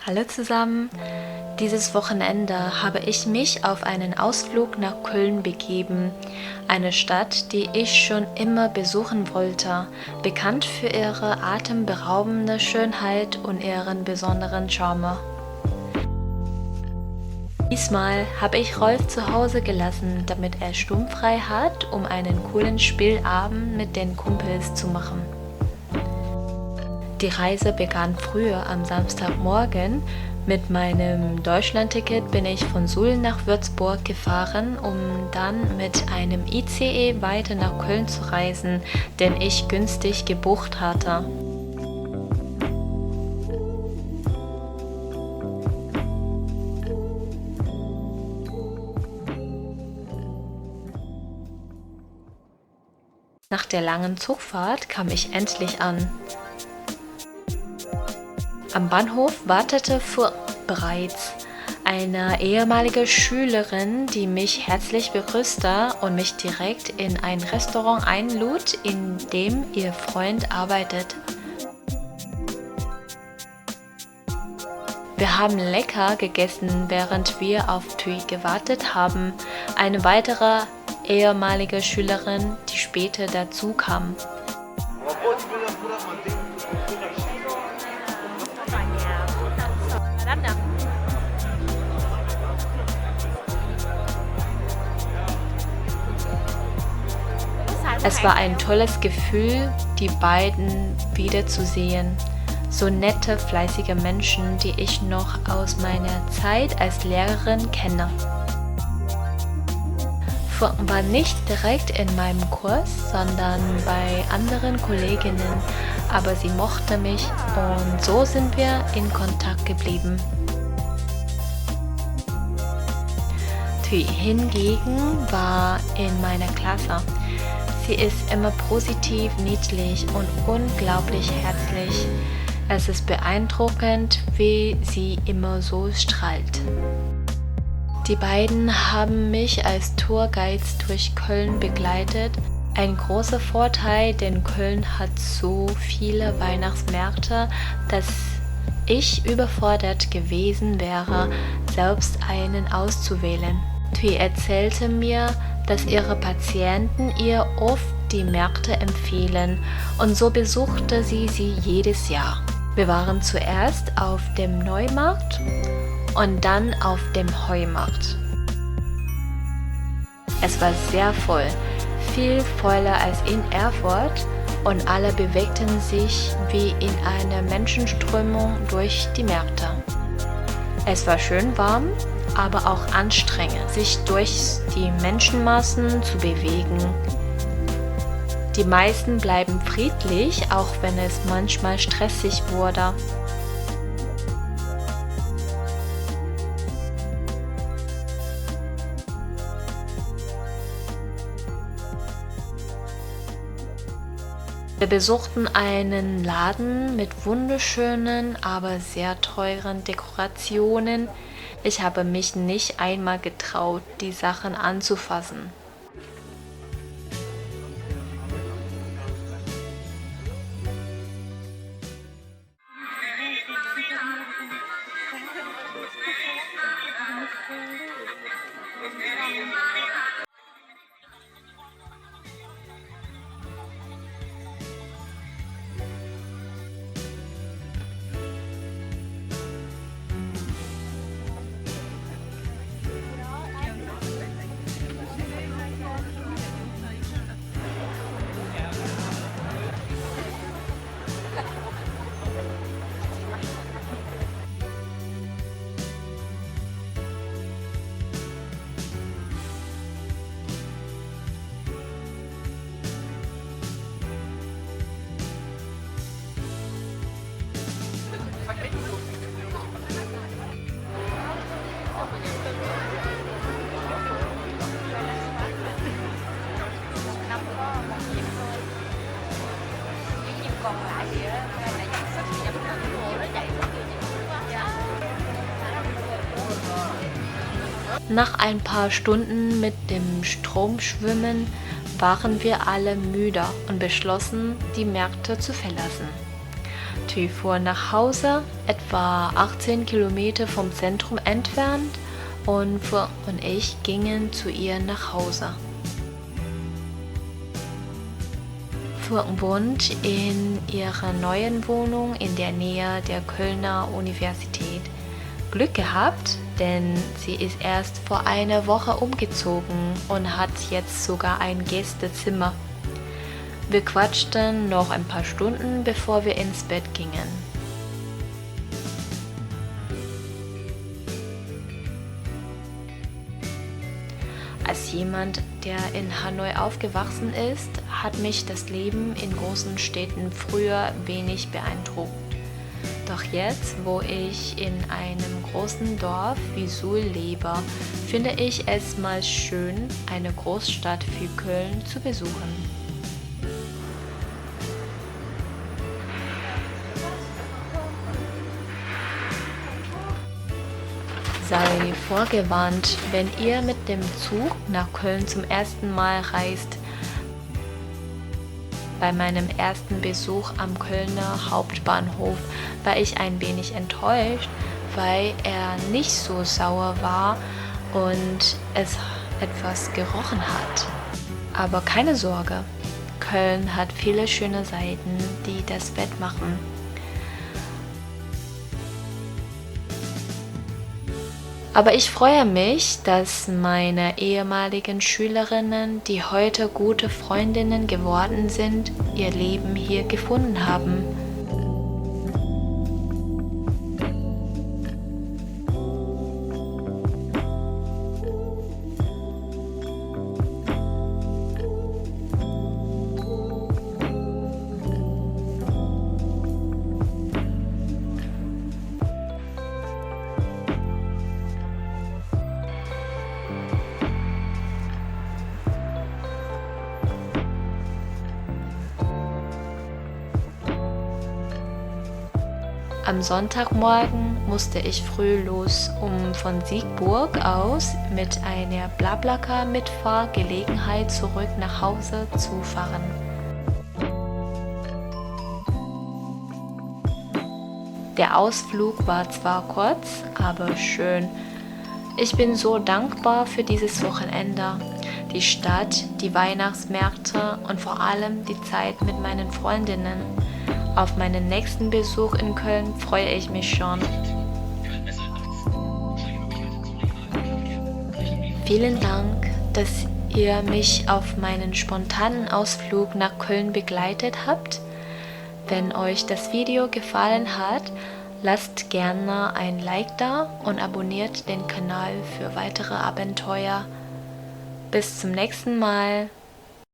Hallo zusammen! Dieses Wochenende habe ich mich auf einen Ausflug nach Köln begeben, eine Stadt, die ich schon immer besuchen wollte, bekannt für ihre atemberaubende Schönheit und ihren besonderen Charme. Diesmal habe ich Rolf zu Hause gelassen, damit er sturmfrei hat, um einen coolen Spielabend mit den Kumpels zu machen. Die Reise begann früher am Samstagmorgen. Mit meinem Deutschlandticket bin ich von Suhl nach Würzburg gefahren, um dann mit einem ICE weiter nach Köln zu reisen, den ich günstig gebucht hatte. Nach der langen Zugfahrt kam ich endlich an. Am Bahnhof wartete bereits eine ehemalige Schülerin, die mich herzlich begrüßte und mich direkt in ein Restaurant einlud, in dem ihr Freund arbeitet. Wir haben lecker gegessen, während wir auf Thuy gewartet haben. Eine weitere ehemalige Schülerin, die später dazu kam. Es war ein tolles Gefühl, die beiden wiederzusehen. So nette, fleißige Menschen, die ich noch aus meiner Zeit als Lehrerin kenne. War nicht direkt in meinem Kurs, sondern bei anderen Kolleginnen, aber sie mochte mich und so sind wir in Kontakt geblieben. Thuy hingegen war in meiner Klasse. Sie ist immer positiv, niedlich und unglaublich herzlich. Es ist beeindruckend, wie sie immer so strahlt. Die beiden haben mich als Tourguides durch Köln begleitet. Ein großer Vorteil, denn Köln hat so viele Weihnachtsmärkte, dass ich überfordert gewesen wäre, selbst einen auszuwählen. Thuy erzählte mir, dass ihre Patienten ihr oft die Märkte empfehlen und so besuchte sie jedes Jahr. Wir waren zuerst auf dem Neumarkt und dann auf dem Heumarkt. Es war sehr voll, viel voller als in Erfurt und alle bewegten sich wie in einer Menschenströmung durch die Märkte. Es war schön warm, aber auch anstrengend, sich durch die Menschenmassen zu bewegen. Die meisten bleiben friedlich, auch wenn es manchmal stressig wurde. Wir besuchten einen Laden mit wunderschönen, aber sehr teuren Dekorationen. Ich habe mich nicht einmal getraut, die Sachen anzufassen. Nach ein paar Stunden mit dem Stromschwimmen waren wir alle müde und beschlossen, die Märkte zu verlassen. Tui fuhr nach Hause, etwa 18 Kilometer vom Zentrum entfernt, und Phuong und ich gingen zu ihr nach Hause. Phuong wohnt in ihrer neuen Wohnung in der Nähe der Kölner Universität. Glück gehabt, denn sie ist erst vor einer Woche umgezogen und hat jetzt sogar ein Gästezimmer. Wir quatschten noch ein paar Stunden, bevor wir ins Bett gingen. Als jemand, der in Hanoi aufgewachsen ist, hat mich das Leben in großen Städten früher wenig beeindruckt. Doch jetzt, wo ich in einem großen Dorf wie Suhl lebe, finde ich es mal schön, eine Großstadt wie Köln zu besuchen. Sei vorgewarnt, wenn ihr mit dem Zug nach Köln zum ersten Mal reist. Bei meinem ersten Besuch am Kölner Hauptbahnhof war ich ein wenig enttäuscht, weil er nicht so sauer war und es etwas gerochen hat. Aber keine Sorge, Köln hat viele schöne Seiten, die das wettmachen. Aber ich freue mich, dass meine ehemaligen Schülerinnen, die heute gute Freundinnen geworden sind, ihr Leben hier gefunden haben. Am Sonntagmorgen musste ich früh los, um von Siegburg aus mit einer BlaBlaCar-Mitfahrgelegenheit zurück nach Hause zu fahren. Der Ausflug war zwar kurz, aber schön. Ich bin so dankbar für dieses Wochenende, die Stadt, die Weihnachtsmärkte und vor allem die Zeit mit meinen Freundinnen. Auf meinen nächsten Besuch in Köln freue ich mich schon. Vielen Dank, dass ihr mich auf meinen spontanen Ausflug nach Köln begleitet habt. Wenn euch das Video gefallen hat, lasst gerne ein Like da und abonniert den Kanal für weitere Abenteuer. Bis zum nächsten Mal.